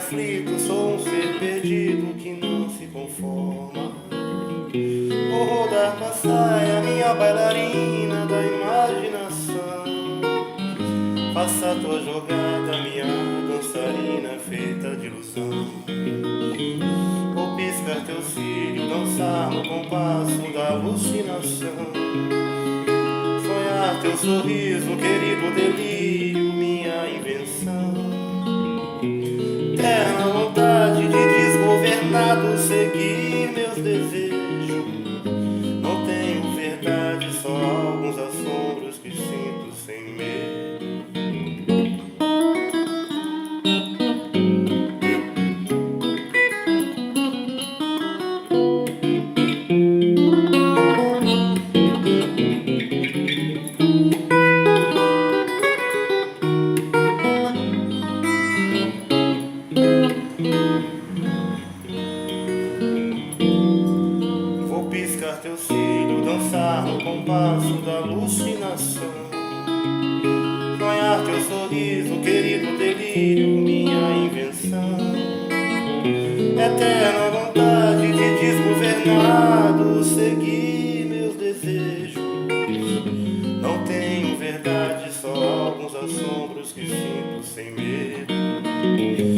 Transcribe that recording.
aflito, sou um ser perdido que não se conforma. Vou rodar com a saia, minha bailarina da imaginação. Faça a tua jogada, minha dançarina feita de ilusão. Vou piscar teu cílio, dançar no compasso da alucinação. Sonhar teu sorriso, querido delírio, minha invenção. Terna vontade de desgovernado seguir meus desejos. Não tenho verdade, só alguns assombros que sinto sem medo. Vou piscar teu cílio, dançar no compasso da alucinação. Sonhar teu sorriso, querido delírio, minha invenção. Eterna vontade de desgovernado seguir meus desejos. Não tenho verdade, só alguns assombros que sinto sem medo.